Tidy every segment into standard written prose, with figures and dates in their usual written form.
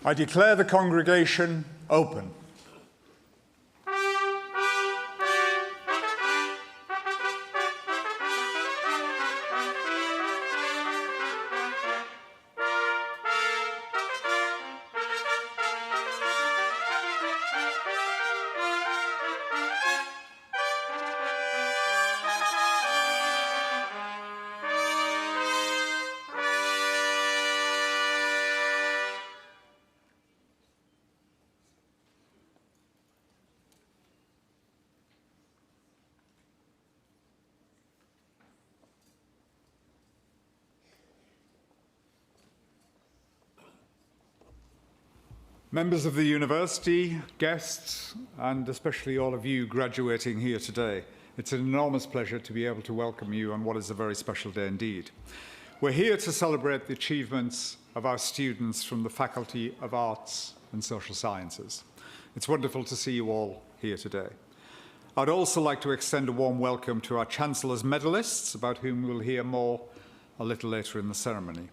I declare the congregation open. Members of the university, guests, and especially all of you graduating here today, it's an enormous pleasure to be able to welcome you on what is a very special day indeed. We're here to celebrate the achievements of our students from the Faculty of Arts and Social Sciences. It's wonderful to see you all here today. I'd also like to extend a warm welcome to our Chancellor's medalists, about whom we'll hear more a little later in the ceremony.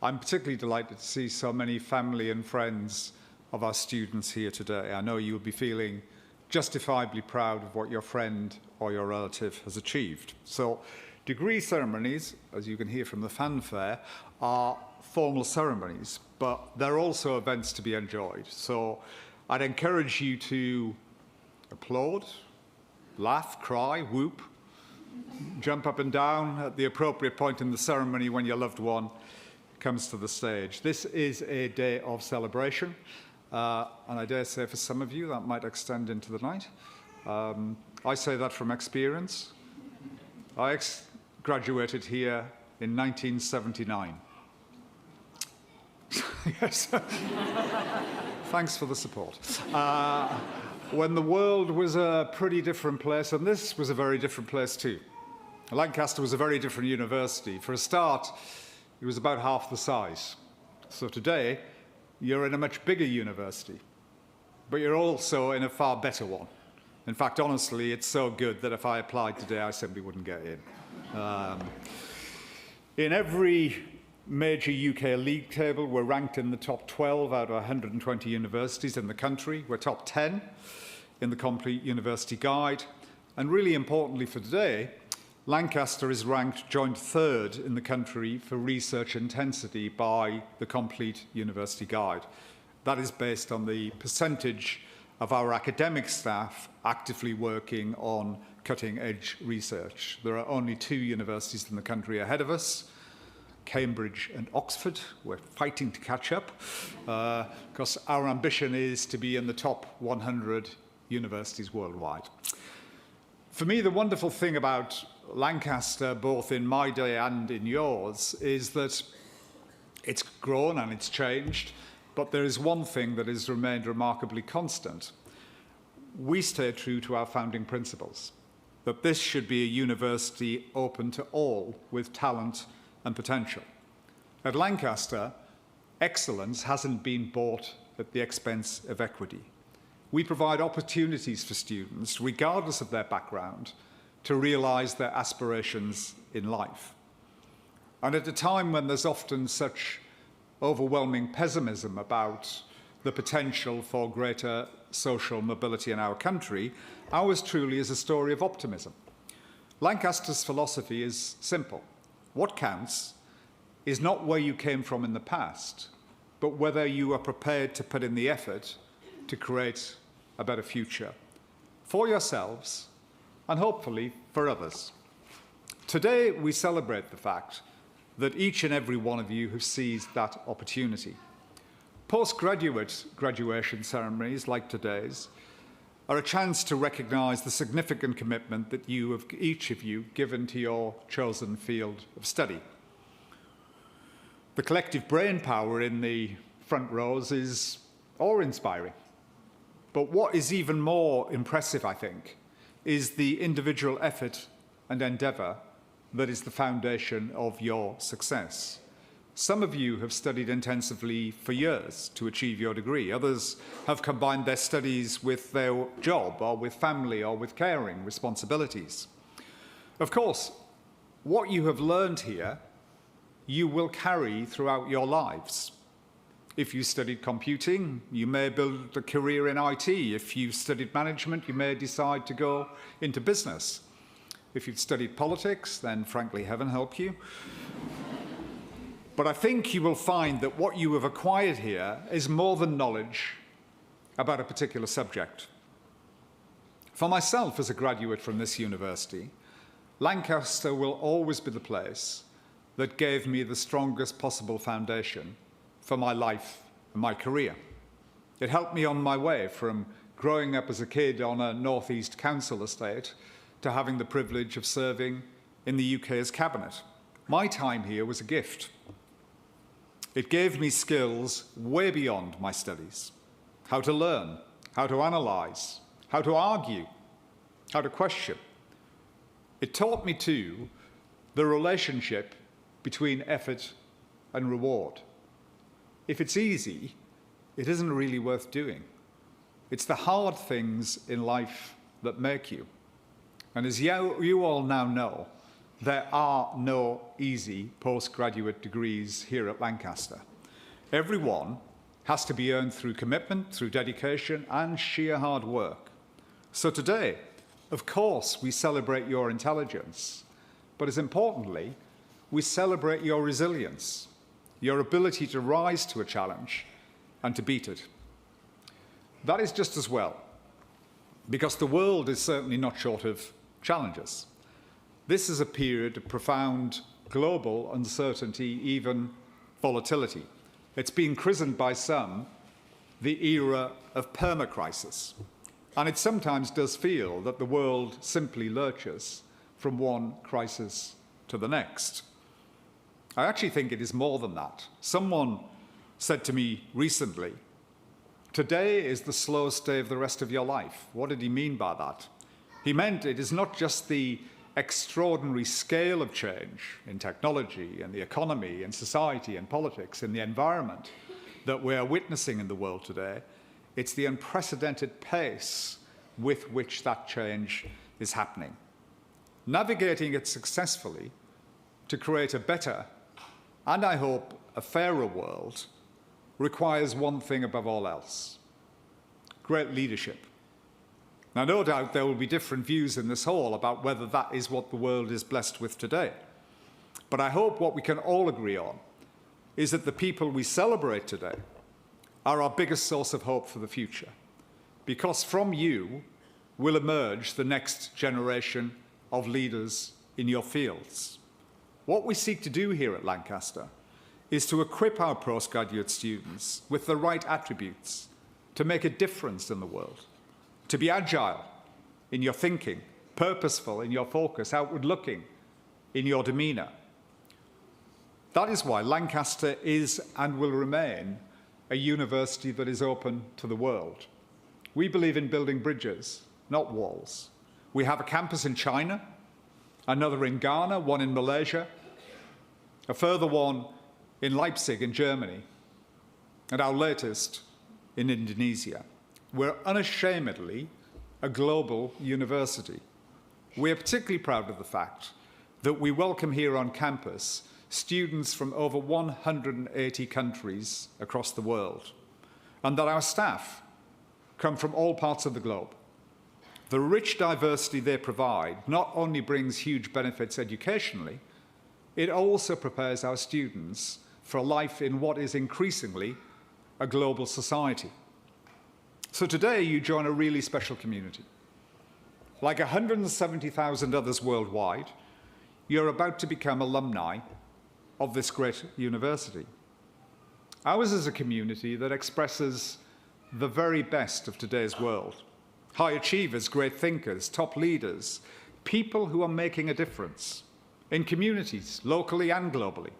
I'm particularly delighted to see so many family and friends of our students here today. I know you'll be feeling justifiably proud of what your friend or your relative has achieved. So, degree ceremonies, as you can hear from the fanfare, are formal ceremonies, but they're also events to be enjoyed. So, I'd encourage you to applaud, laugh, cry, whoop, jump up and down at the appropriate point in the ceremony when your loved one comes to the stage. This is a day of celebration, and I dare say for some of you that might extend into the night. I say that from experience. I graduated here in 1979. Yes. Thanks for the support. When the world was a pretty different place, and this was a very different place too. Lancaster was a very different university. For a start, it was about half the size. So today, you're in a much bigger university, but you're also in a far better one. In fact, honestly, it's so good that if I applied today, I simply wouldn't get in. In every major UK league table, we're ranked in the top 12 out of 120 universities in the country. We're top 10 in the Complete University Guide. And really importantly for today, Lancaster is ranked joint third in the country for research intensity by the Complete University Guide. That is based on the percentage of our academic staff actively working on cutting-edge research. There are only two universities in the country ahead of us, Cambridge and Oxford. We're fighting to catch up because our ambition is to be in the top 100 universities worldwide. For me, the wonderful thing about Lancaster, both in my day and in yours, is that it's grown and it's changed, but there is one thing that has remained remarkably constant. We stay true to our founding principles, that this should be a university open to all with talent and potential. At Lancaster, excellence hasn't been bought at the expense of equity. We provide opportunities for students, regardless of their background, to realise their aspirations in life. And at a time when there's often such overwhelming pessimism about the potential for greater social mobility in our country, ours truly is a story of optimism. Lancaster's philosophy is simple. What counts is not where you came from in the past, but whether you are prepared to put in the effort to create a better future for yourselves and hopefully for others. Today, we celebrate the fact that each and every one of you have seized that opportunity. Postgraduate graduation ceremonies like today's are a chance to recognise the significant commitment that each of you given to your chosen field of study. The collective brain power in the front rows is awe-inspiring. But what is even more impressive, I think, is the individual effort and endeavour that is the foundation of your success. Some of you have studied intensively for years to achieve your degree. Others have combined their studies with their job or with family or with caring responsibilities. Of course, what you have learned here, you will carry throughout your lives. If you studied computing, you may build a career in IT. If you studied management, you may decide to go into business. If you've studied politics, then frankly, heaven help you. But I think you will find that what you have acquired here is more than knowledge about a particular subject. For myself, as a graduate from this university, Lancaster will always be the place that gave me the strongest possible foundation for my life and my career. It helped me on my way from growing up as a kid on a northeast council estate to having the privilege of serving in the UK's cabinet. My time here was a gift. It gave me skills way beyond my studies. How to learn, how to analyse, how to argue, how to question. It taught me too the relationship between effort and reward. If it's easy, it isn't really worth doing. It's the hard things in life that make you. And as you all now know, there are no easy postgraduate degrees here at Lancaster. Every one has to be earned through commitment, through dedication, and sheer hard work. So today, of course, we celebrate your intelligence, but as importantly, we celebrate your resilience, your ability to rise to a challenge and to beat it. That is just as well, because the world is certainly not short of challenges. This is a period of profound global uncertainty, even volatility. It's been christened by some the era of permacrisis, and it sometimes does feel that the world simply lurches from one crisis to the next. I actually think it is more than that. Someone said to me recently, "Today is the slowest day of the rest of your life." What did he mean by that? He meant it is not just the extraordinary scale of change in technology and the economy and society and politics and the environment that we are witnessing in the world today. It's the unprecedented pace with which that change is happening. Navigating it successfully to create a better and, I hope, a fairer world requires one thing above all else: great leadership. Now, no doubt there will be different views in this hall about whether that is what the world is blessed with today. But I hope what we can all agree on is that the people we celebrate today are our biggest source of hope for the future, because from you will emerge the next generation of leaders in your fields. What we seek to do here at Lancaster is to equip our postgraduate students with the right attributes to make a difference in the world, to be agile in your thinking, purposeful in your focus, outward-looking in your demeanour. That is why Lancaster is and will remain a university that is open to the world. We believe in building bridges, not walls. We have a campus in China, another in Ghana, one in Malaysia, a further one in Leipzig in Germany, and our latest in Indonesia. We're unashamedly a global university. We're particularly proud of the fact that we welcome here on campus students from over 180 countries across the world, and that our staff come from all parts of the globe. The rich diversity they provide not only brings huge benefits educationally, it also prepares our students for a life in what is increasingly a global society. So today you join a really special community. Like 170,000 others worldwide, you're about to become alumni of this great university. Ours is a community that expresses the very best of today's world. High achievers, great thinkers, top leaders, people who are making a difference in communities, locally and globally,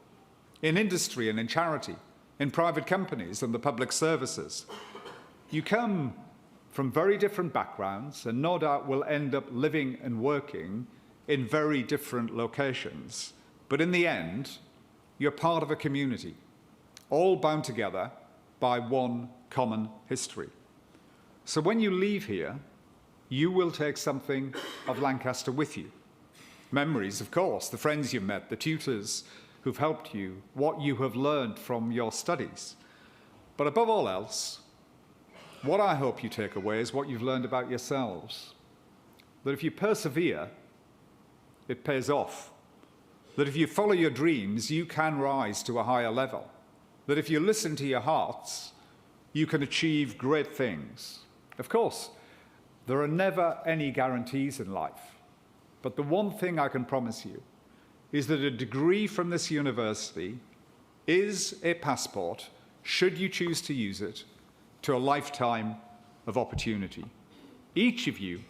in industry and in charity, in private companies and the public services. You come from very different backgrounds and no doubt will end up living and working in very different locations. But in the end, you're part of a community, all bound together by one common history. So when you leave here, you will take something of Lancaster with you. Memories, of course, the friends you've met, the tutors who've helped you, what you have learned from your studies. But above all else, what I hope you take away is what you've learned about yourselves. That if you persevere, it pays off. That if you follow your dreams, you can rise to a higher level. That if you listen to your hearts, you can achieve great things. Of course, there are never any guarantees in life. But the one thing I can promise you is that a degree from this university is a passport, should you choose to use it, to a lifetime of opportunity. Each of you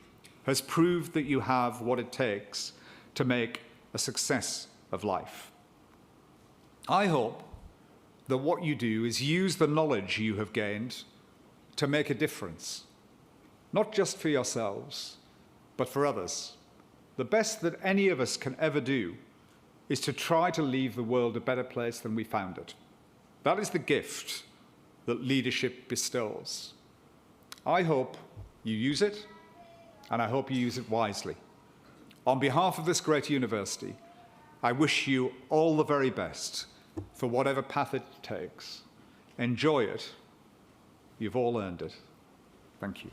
has proved that you have what it takes to make a success of life. I hope that what you do is use the knowledge you have gained to make a difference, not just for yourselves, but for others. The best that any of us can ever do is to try to leave the world a better place than we found it. That is the gift that leadership bestows. I hope you use it, and I hope you use it wisely. On behalf of this great university, I wish you all the very best for whatever path it takes. Enjoy it. You've all earned it. Thank you.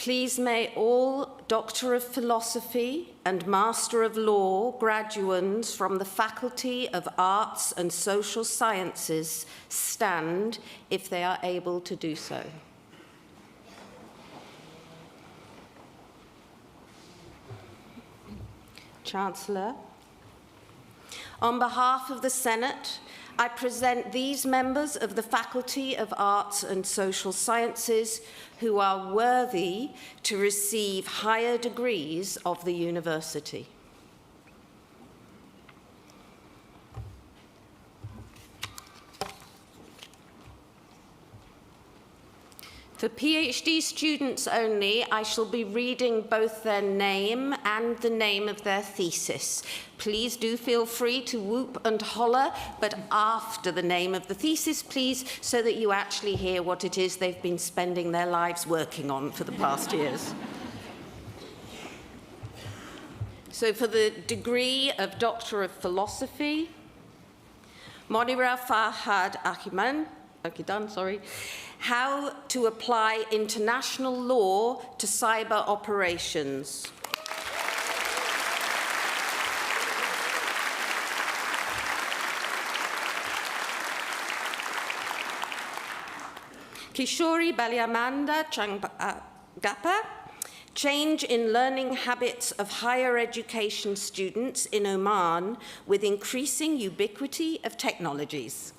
Please may all Doctor of Philosophy and Master of Law graduands from the Faculty of Arts and Social Sciences stand if they are able to do so. Chancellor, on behalf of the Senate, I present these members of the Faculty of Arts and Social Sciences who are worthy to receive higher degrees of the university. For PhD students only, I shall be reading both their name and the name of their thesis. Please do feel free to whoop and holler, but after the name of the thesis, please, so that you actually hear what it is they've been spending their lives working on for the past years. So for the degree of Doctor of Philosophy, Monira Farhad Akidan, how to apply international law to cyber operations. Kishori Balyamanda Changgapa, change in learning habits of higher education students in Oman with increasing ubiquity of technologies.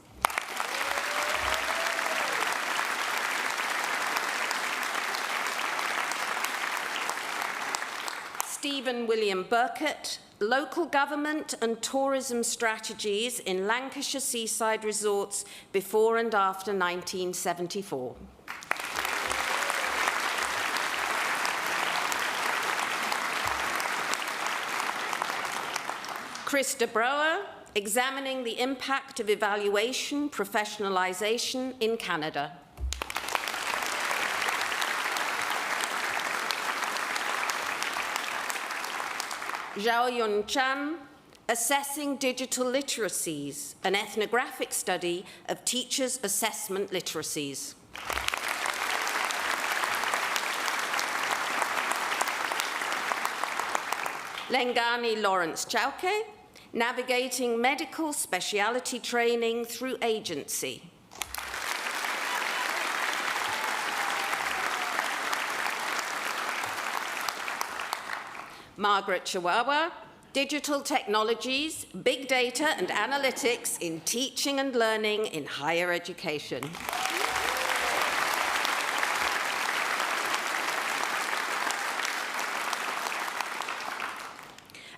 Stephen William Burkett, local government and tourism strategies in Lancashire seaside resorts before and after 1974. Chris de Broer, examining the impact of evaluation professionalisation in Canada. Zhao Yun Chan, Assessing Digital Literacies, an ethnographic study of teachers' assessment literacies. Lengani Lawrence Chauke, Navigating Medical Speciality Training Through Agency. Margaret Chihuahua, Digital Technologies, Big Data and Analytics in Teaching and Learning in Higher Education.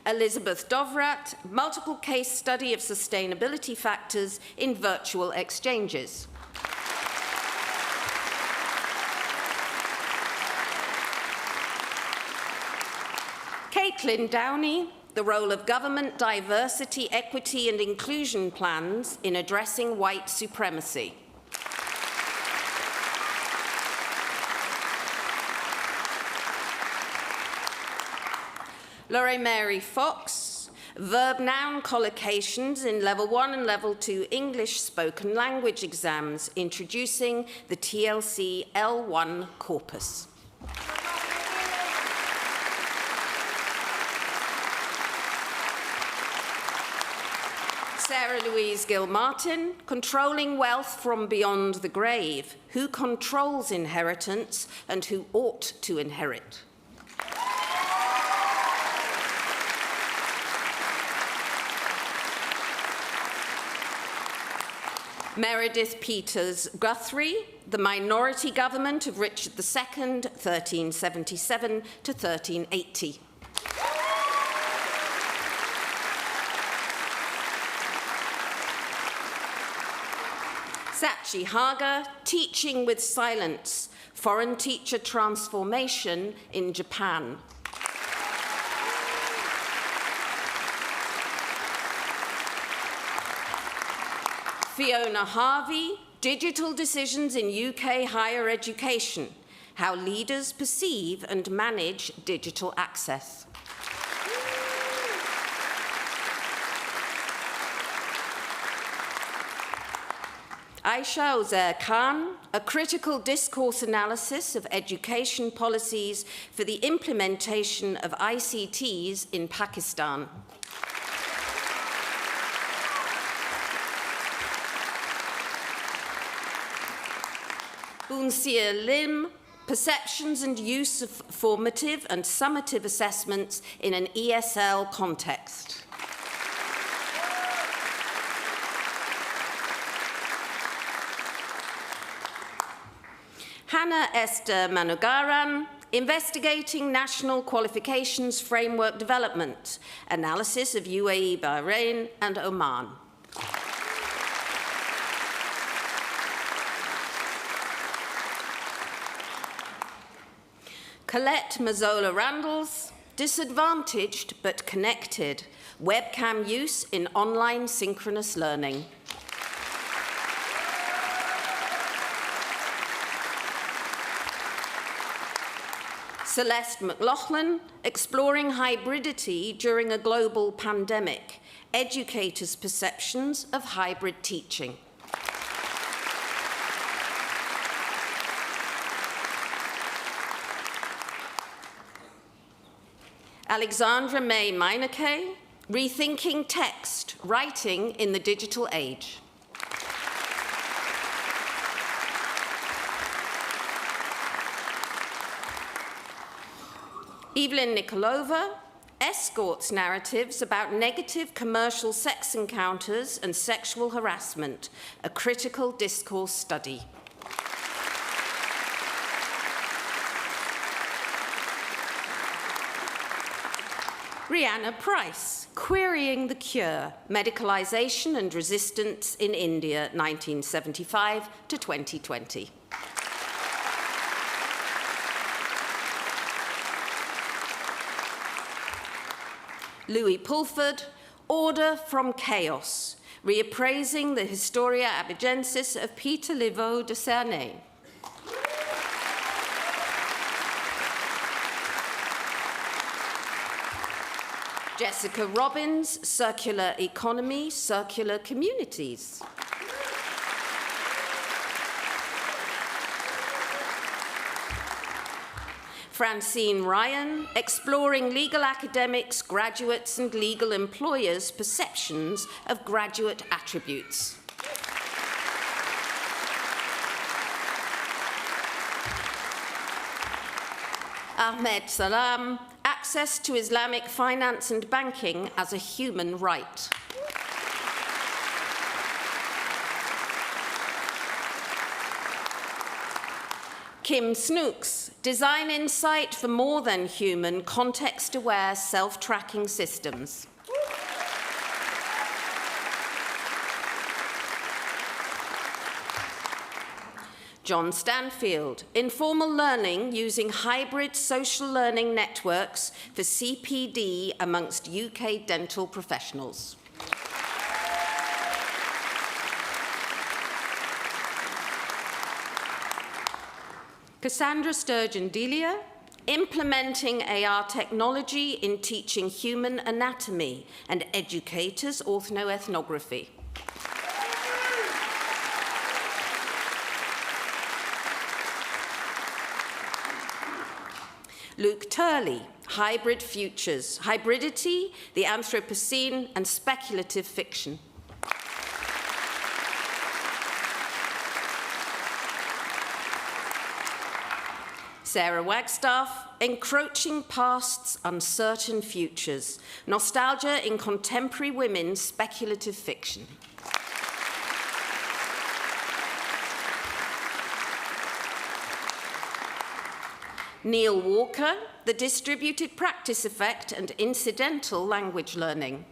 Elizabeth Dovrat, Multiple Case Study of Sustainability Factors in Virtual Exchanges. Caitlin Downey, the role of government diversity, equity and inclusion plans in addressing white supremacy. Lorraine Mary Fox, verb-noun collocations in Level 1 and Level 2 English spoken language exams, introducing the TLC L1 corpus. Sarah Louise Gill-Martin, controlling wealth from beyond the grave. Who controls inheritance and who ought to inherit? Meredith Peters Guthrie, the minority government of Richard II, 1377 to 1380. Sachi Haga, Teaching with Silence, Foreign Teacher Transformation in Japan. Fiona Harvey, Digital Decisions in UK Higher Education, How Leaders Perceive and Manage Digital Access. Aisha Uzair Khan, A Critical Discourse Analysis of Education Policies for the Implementation of ICTs in Pakistan. Boonsia Lim, Perceptions and Use of Formative and Summative Assessments in an ESL Context. Hannah Esther Manogaran, Investigating National Qualifications Framework Development, Analysis of UAE, Bahrain and Oman. Colette Mazzola Randalls, Disadvantaged but Connected, Webcam Use in Online Synchronous Learning. Celeste McLaughlin, Exploring Hybridity During a Global Pandemic, Educators' Perceptions of Hybrid Teaching. Alexandra May Meineke, Rethinking Text, Writing in the Digital Age. Evelyn Nikolova, Escorts Narratives about Negative Commercial Sex Encounters and Sexual Harassment, a Critical Discourse Study. Rihanna Price, Querying the Cure, Medicalization and Resistance in India, 1975 to 2020. Louis Pulford, Order from Chaos, Reappraising the Historia Abigensis of Peter Livaux de Cernay. Jessica Robbins, Circular Economy, Circular Communities. Francine Ryan, Exploring Legal Academics, Graduates and Legal Employers' Perceptions of Graduate Attributes. Ahmed Salam, Access to Islamic Finance and Banking as a Human Right. Kim Snooks, Design Insight for More Than Human Context-Aware Self-Tracking Systems. John Stanfield, informal learning using hybrid social learning networks for CPD amongst UK dental professionals. Cassandra Sturgeon-Delia, implementing AR technology in teaching human anatomy and educators orthoethnography. Luke Turley, hybrid futures, hybridity, the Anthropocene, and speculative fiction. Sarah Wagstaff, encroaching past's uncertain futures, nostalgia in contemporary women's speculative fiction. Neil Walker, the distributed practice effect and incidental language learning.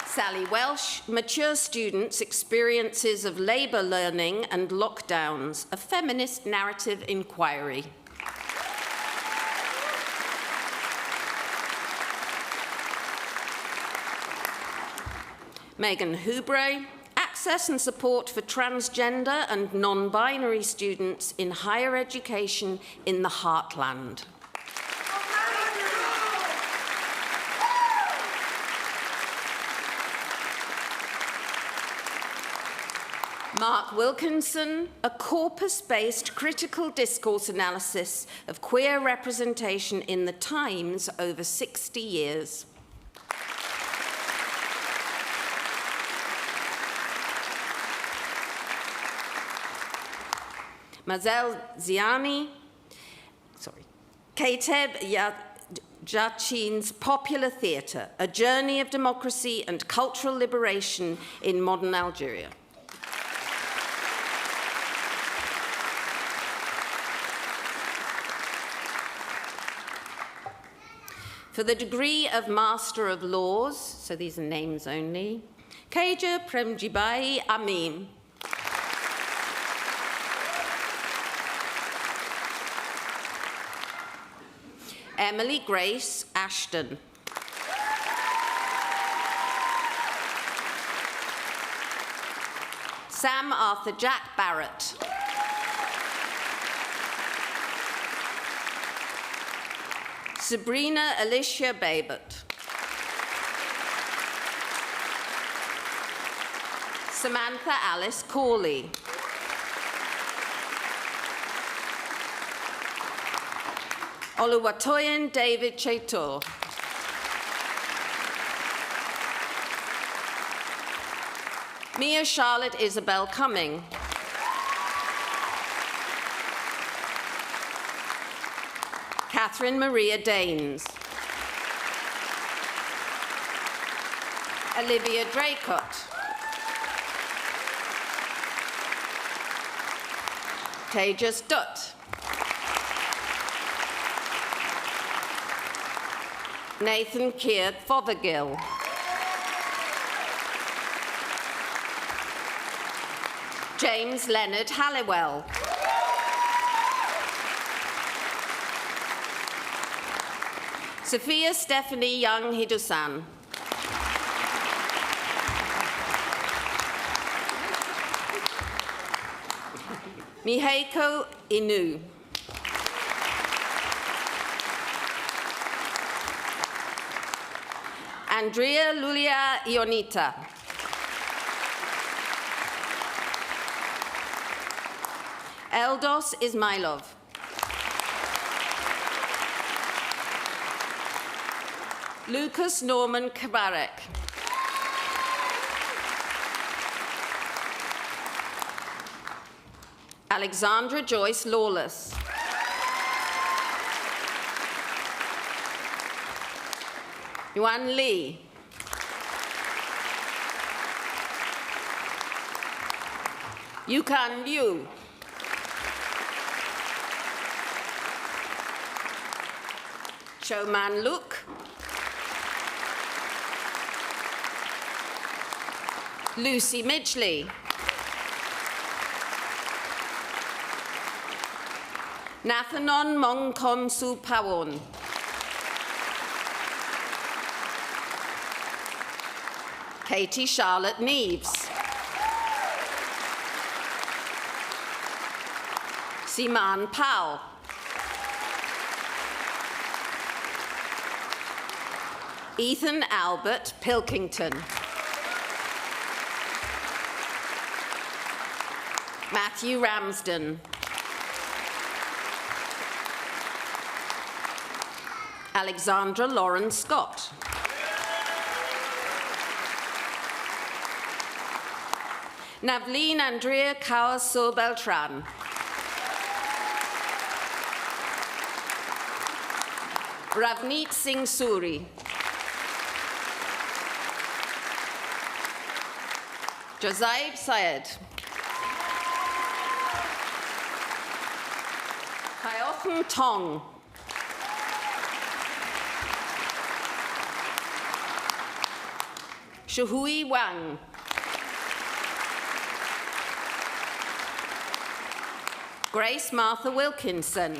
Sally Welsh, mature students' experiences of labour learning and lockdowns, a feminist narrative inquiry. Megan Houbrey, access and support for transgender and non-binary students in higher education in the heartland. Mark Wilkinson, a corpus-based critical discourse analysis of queer representation in the Times over 60 years. Mazel Ziani, Kateb Jachin's Popular Theatre, A Journey of Democracy and Cultural Liberation in Modern Algeria. For the degree of Master of Laws, so these are names only, Kaja Premjibai Amin. Emily Grace Ashton. Sam Arthur Jack Barrett. Sabrina Alicia Babert. Samantha Alice Corley. Oluwatoyin David Chetor. Mia Charlotte Isabel Cumming. Catherine Maria Daines. Olivia Draycott. Tejas Dutt. Nathan Keir Fothergill. James Leonard Halliwell. Sophia Stephanie Young Hidusan. Miheiko Inu. Andrea Lulia Ionita. Eldos Ismailov. Lucas Norman Kabarek. Alexandra Joyce Lawless. Yuan Li. Yukan Liu. Choman Luke. Lucy Midgley. Nathanon Mongkon Supawon. Katie Charlotte Neves. Siman Powell. Ethan Albert Pilkington. Matthew Ramsden. Alexandra Lauren Scott. Navleen Andrea Kaur Beltran. Ravneet Singh Suri. Jozaib Syed. Kyochen Tong. Shuhui Wang. Grace Martha Wilkinson.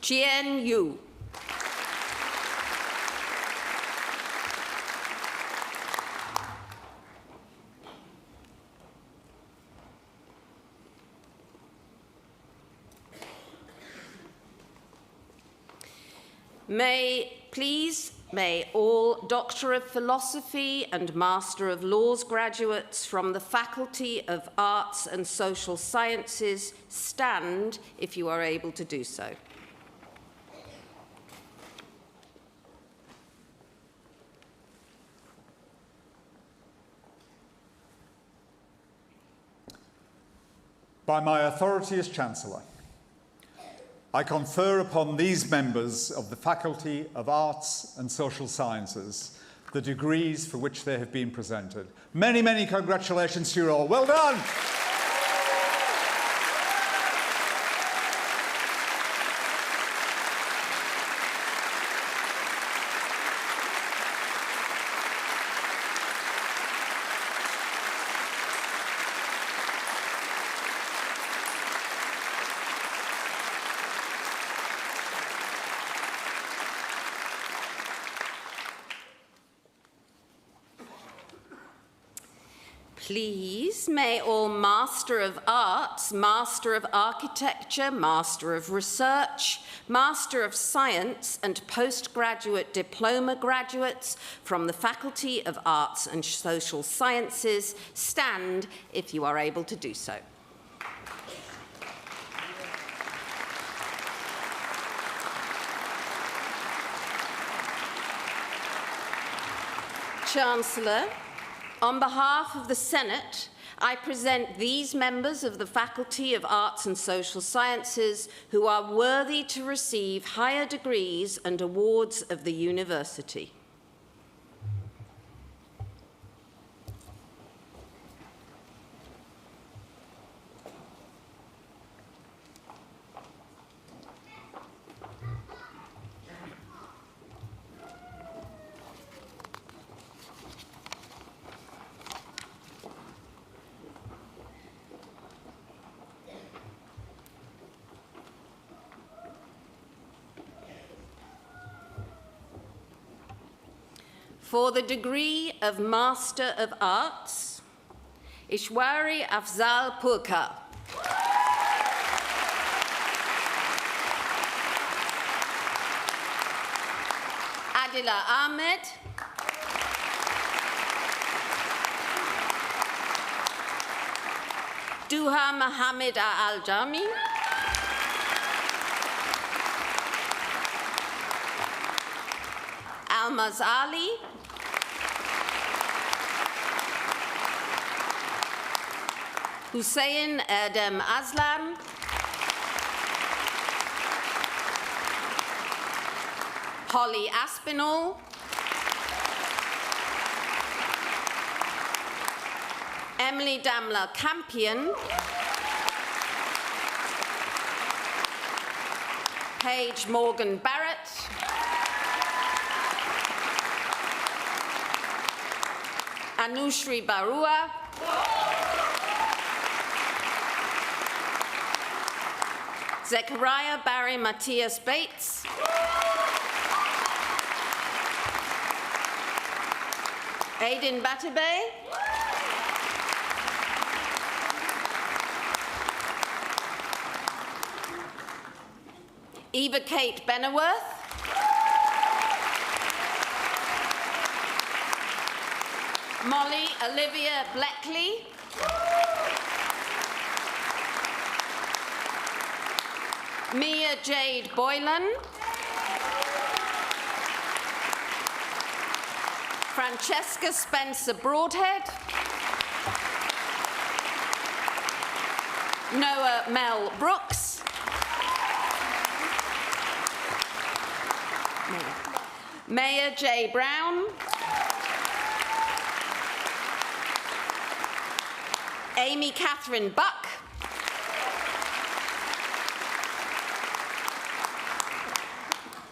Chien Yu. May all Doctor of Philosophy and Master of Laws graduates from the Faculty of Arts and Social Sciences stand if you are able to do so. By my authority as Chancellor, I confer upon these members of the Faculty of Arts and Social Sciences the degrees for which they have been presented. Many, many congratulations to you all. Well done! Please, may all Master of Arts, Master of Architecture, Master of Research, Master of Science, and postgraduate diploma graduates from the Faculty of Arts and Social Sciences stand if you are able to do so. Chancellor, on behalf of the Senate, I present these members of the Faculty of Arts and Social Sciences who are worthy to receive higher degrees and awards of the university. For the degree of Master of Arts, Ishwari Afzal Purkar. Adila Ahmed. Duha Mohammed Al-Jami. Almaz Ali. Hussein Erdem Aslan. Holly Aspinall. Emily Damler Campion. Paige Morgan Barrett. Anushri Barua, Zechariah Barry Matthias Bates, Aiden Batabe, Eva Kate Bennerworth, Molly Olivia Bleckley, Mia Jade Boylan, Francesca Spencer Broadhead, Noah Mel Brooks, Maya J. Brown, Amy Catherine Buck,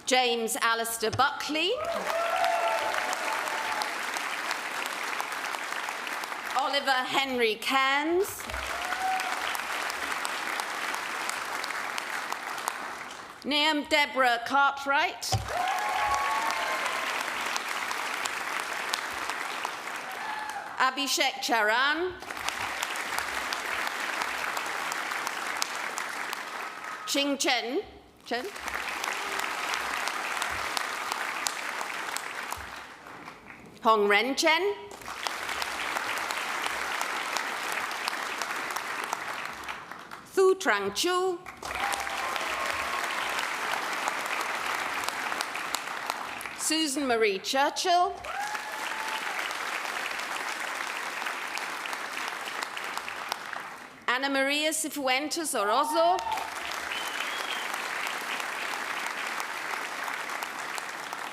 James Alistair Buckley, Oliver Henry Cairns, Niam Deborah Cartwright, Abhishek Charan, Ching Chen, Hong Ren Chen, Thu Trang Chu, Susan Marie Churchill, Ana Maria Cifuentes Orozco,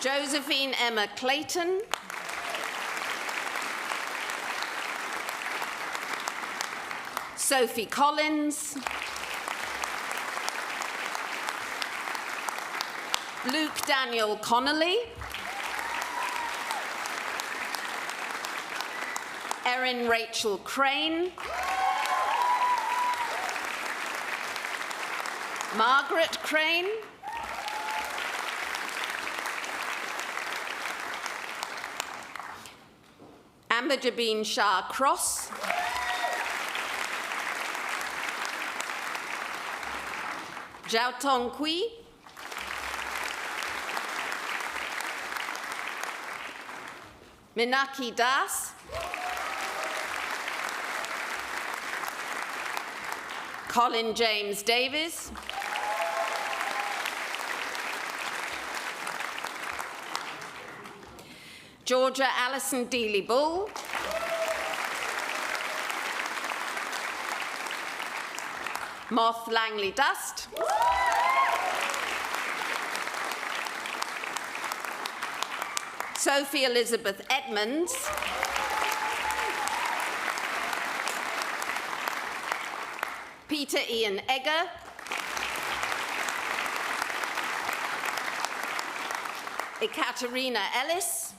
Josephine Emma Clayton, Sophie Collins, Luke Daniel Connolly, Erin Rachel Crane, Margaret Crane, Amber Jabin Shah Cross, Zhao Tong Kui, Minaki Das, Colin James Davies, Georgia Alison Dealey Bull, Moth Langley Dust, Sophie Elizabeth Edmonds, Peter Ian Egger, Ekaterina Ellis,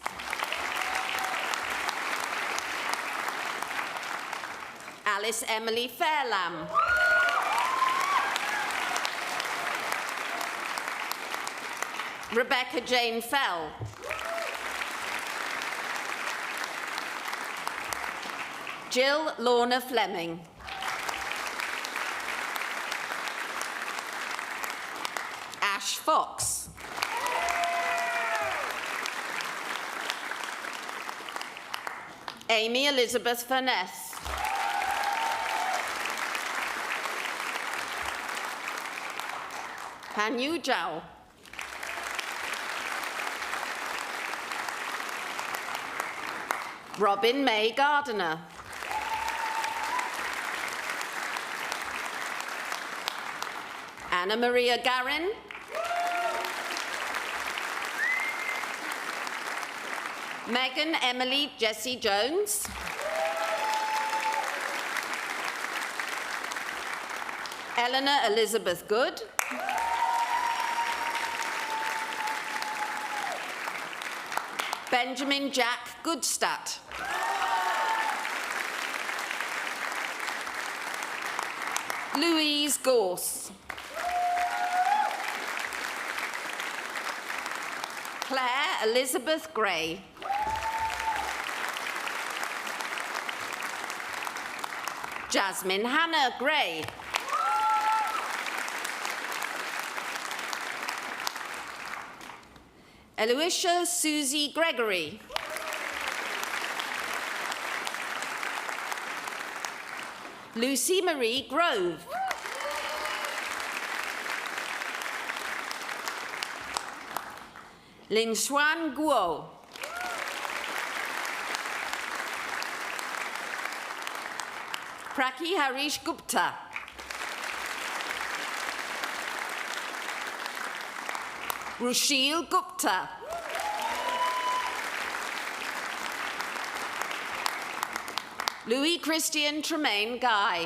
Alice Emily Fairlam, Rebecca Jane Fell, Jill Lorna Fleming, Ash Fox, Amy Elizabeth Furness, Hanyu Zhao, Robin May Gardiner, Anna Maria Garin, Megan Emily Jessie Jones, Eleanor Elizabeth Good, Benjamin Jack Goodstadt, Louise Gorse. Claire Elizabeth Gray. Jasmine Hannah Gray. Eloisha Susie Gregory. Lucy Marie Grove. Lin Xuan Guo. Praki Harish Gupta. Rushil Gupta. Louis Christian Tremaine Guy.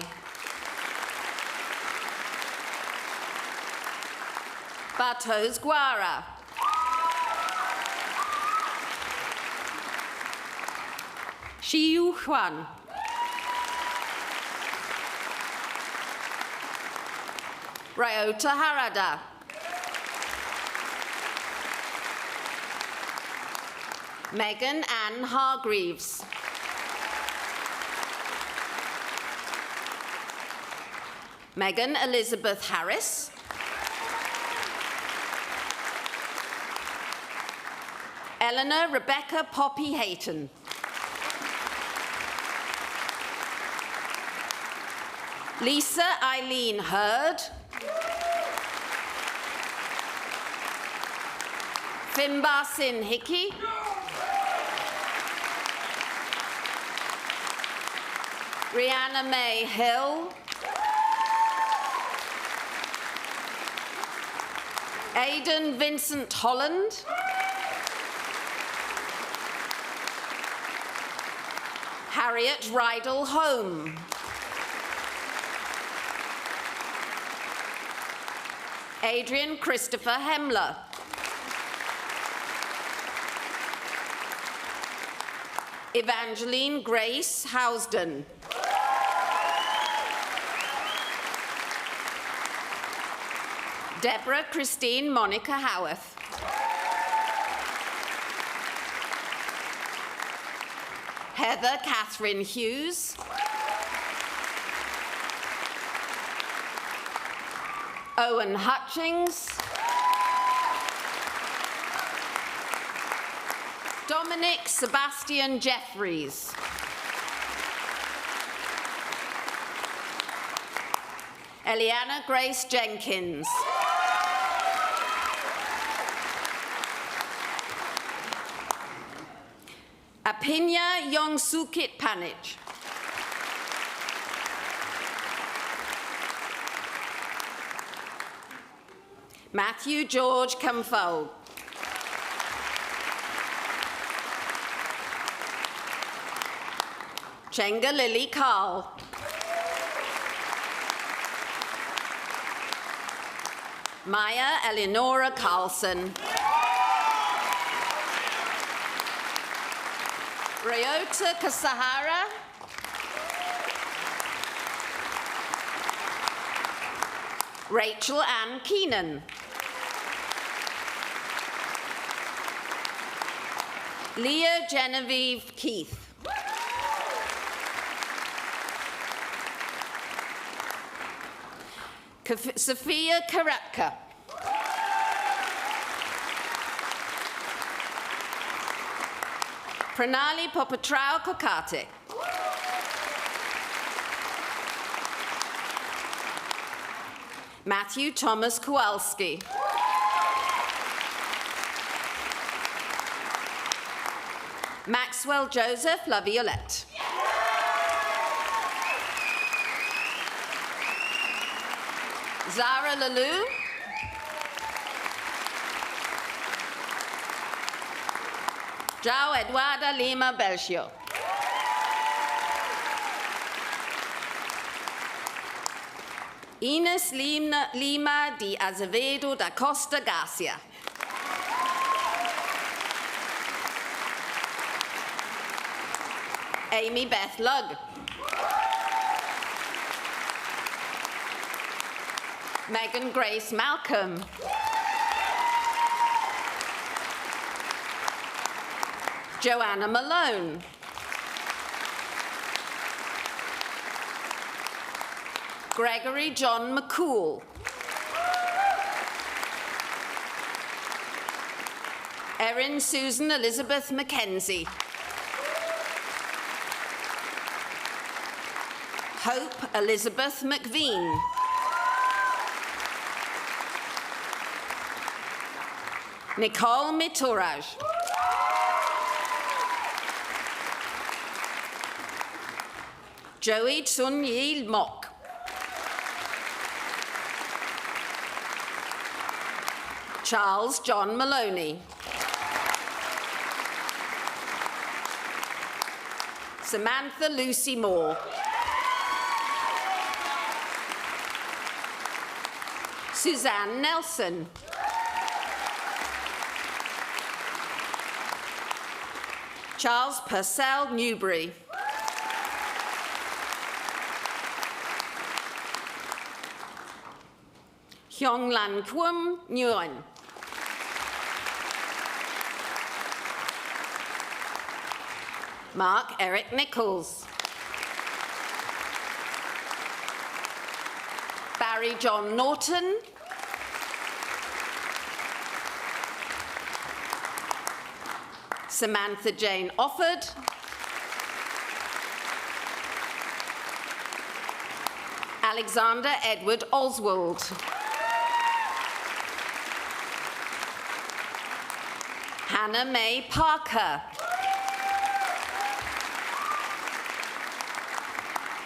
Bartos Guara. Xiu Huan. Ryota Harada. Megan Ann Hargreaves. Megan Elizabeth Harris. Eleanor Rebecca Poppy Hayton. Lisa Eileen Hurd. Fimba Sin Hickey. Rihanna May Hill. Aidan Vincent Holland. Harriet Rydell Home. Adrian Christopher Hemler. Evangeline Grace Housden. Deborah Christine Monica Howarth. Heather Catherine Hughes. Owen Hutchings. Dominic Sebastian Jeffries. Eliana Grace Jenkins. Apinya Yongsukit Panich. Matthew George Camfo. Chenga Lily Carl. Maya Eleonora Carlson. Ryota Kasahara. Rachel Ann Keenan. Leah Genevieve Keith. Sophia Karatka. Pranali Popatrao Kokate. Matthew Thomas Kowalski. Maxwell Joseph Laviolette. Zara Lalou. João Eduarda Lima Belchio. Ines Lima de Azevedo da Costa Garcia. Amy Beth Lugg. Megan Grace Malcolm. Joanna Malone. Gregory John McCool. Erin Susan Elizabeth Mackenzie. Hope Elizabeth McVean. Nicole Mituraj. Joey Tsun Yi Mok. Charles John Maloney. Samantha Lucy Moore. Suzanne Nelson. Charles Purcell Newbury. Hyung Lan Kwum Nguyen. Mark Eric Nichols. Barry John Norton. Samantha Jane Offord. Alexander Edward Oswald. Hannah Mae Parker.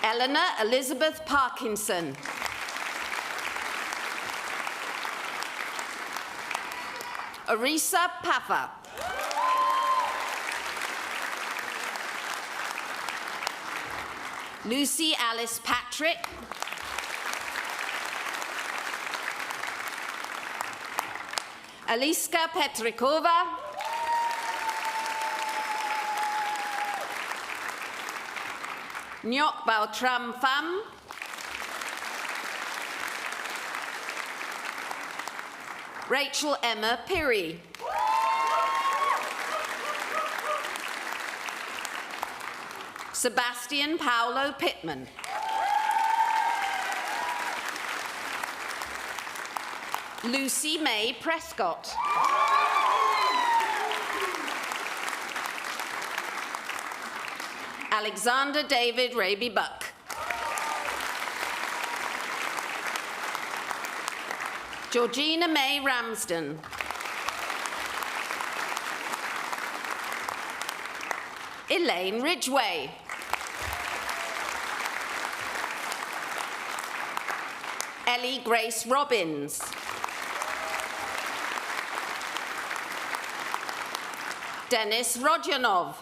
Eleanor Elizabeth Parkinson. Arisa Paffa. Lucy Alice Patrick. Aliska Petrikova. Nyok Bao Tram Pham. Rachel Emma Pirry. Sebastian Paolo Pittman. Lucy May Prescott. Alexander David Raby Buck. Georgina May Ramsden. Elaine Ridgway. Ellie Grace Robbins. Denis Rodionov.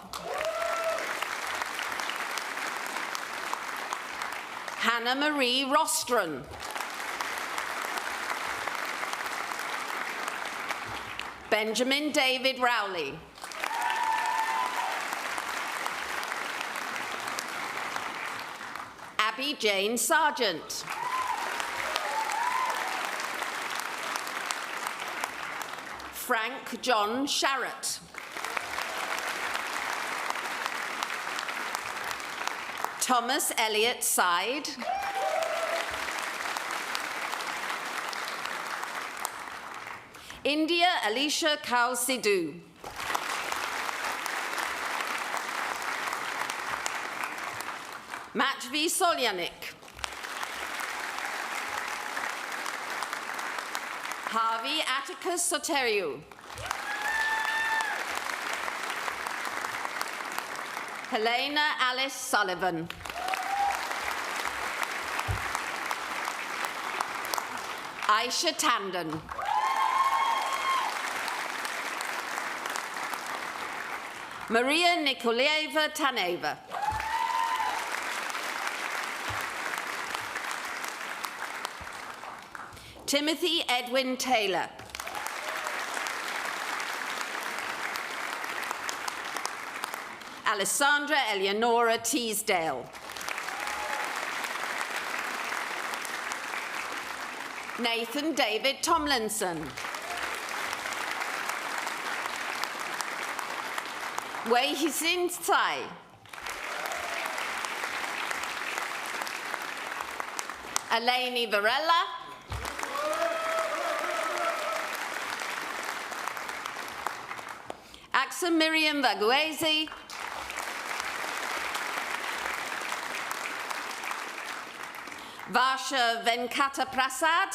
Hannah Marie Rostron. Benjamin David Rowley. Abby Jane Sargent. Frank John Sharrett. Thomas Elliott Side. India Alicia Kaur Sidhu. Matvey Solyanik. Harvey Atticus Soteriou. Helena Alice Sullivan. Aisha Tandon. Maria Nikolaeva Taneva. Timothy Edwin Taylor. Alessandra Eleonora Teasdale. Nathan David Tomlinson. Wei Hisin Tsai. Eleni Varela. Axa Miriam Vaguezi. Varsha Venkata Prasad.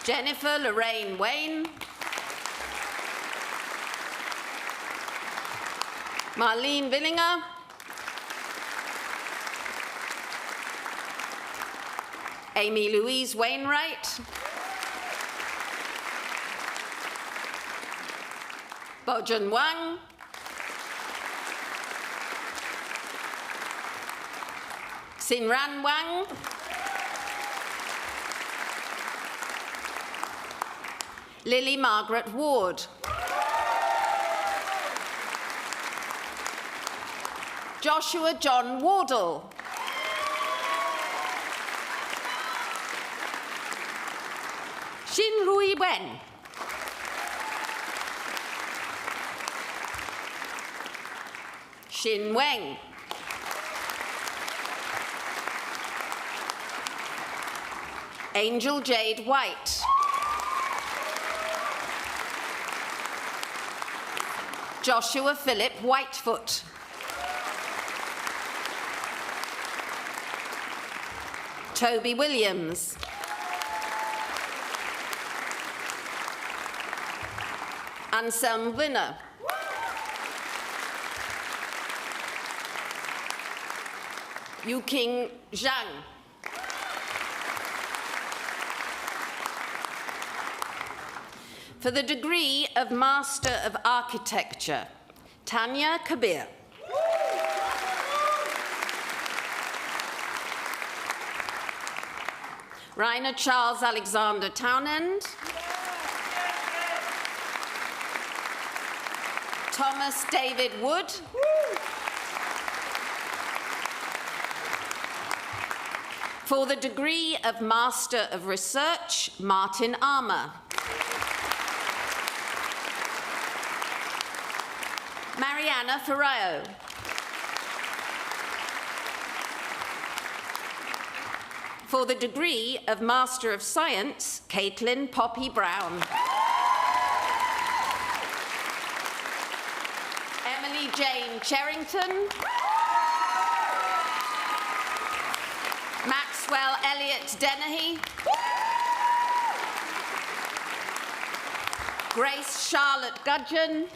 Jennifer Lorraine Wayne. Marlene Villinger. Amy Louise Wainwright. Bojun Wang. Sinran Wang. Lily Margaret Ward. Joshua John Wardle. Xin Rui Wen. Xin Weng. Angel Jade White. Joshua Philip Whitefoot. Toby Williams. Anselm Winner. Yuqing Zhang. For the degree of Master of Architecture, Tanya Kabir. Rainer Charles Alexander Townend. Thomas David Wood. For the degree of Master of Research, Martin Armour. Mariana Ferrao. For the degree of Master of Science, Caitlin Poppy Brown. Emily Jane Cherrington. Maxwell Elliott Dennehy. Grace Charlotte Gudgeon.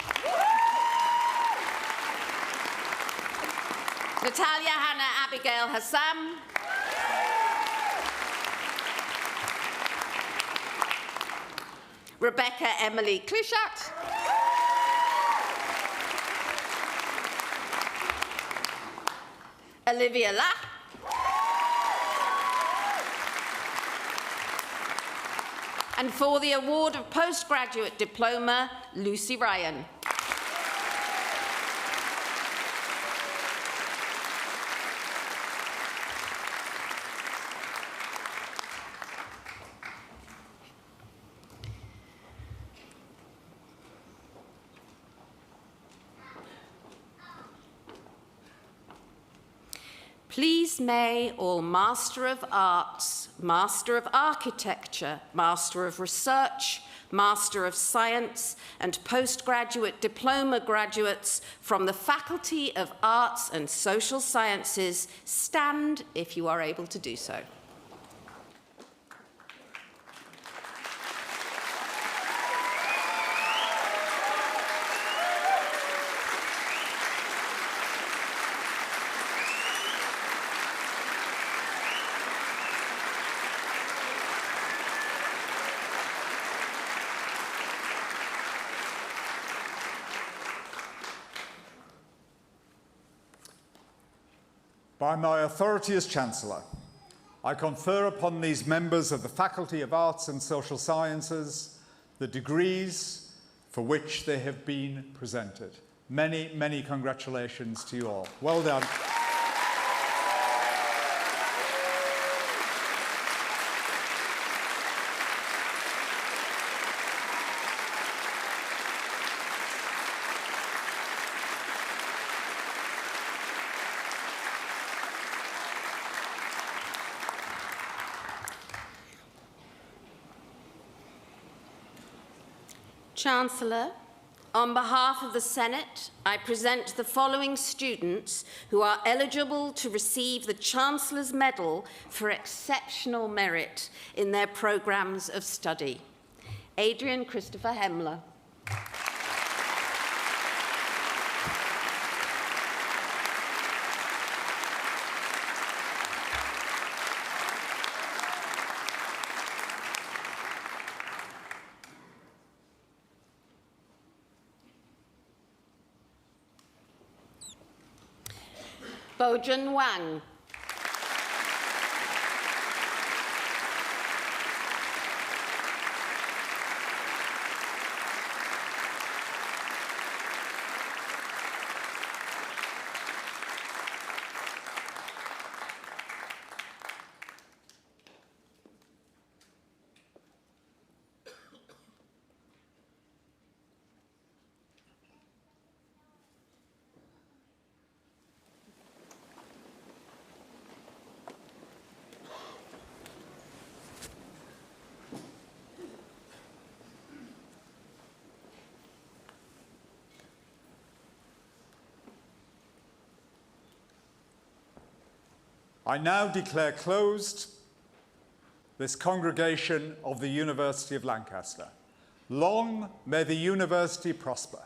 Natalia Hannah Abigail Hassam. Rebecca Emily Clishat. Olivia La. And for the award of postgraduate diploma, Lucy Ryan. Please may all Master of Arts, Master of Architecture, Master of Research, Master of Science, and postgraduate diploma graduates from the Faculty of Arts and Social Sciences stand if you are able to do so. By my authority as Chancellor, I confer upon these members of the Faculty of Arts and Social Sciences the degrees for which they have been presented. Many, many congratulations to you all. Well done. Chancellor, on behalf of the Senate, I present the following students who are eligible to receive the Chancellor's Medal for exceptional merit in their programmes of study. Adrian Christopher Hemler. Bojun Wang. I now declare closed this congregation of the University of Lancaster. Long may the university prosper.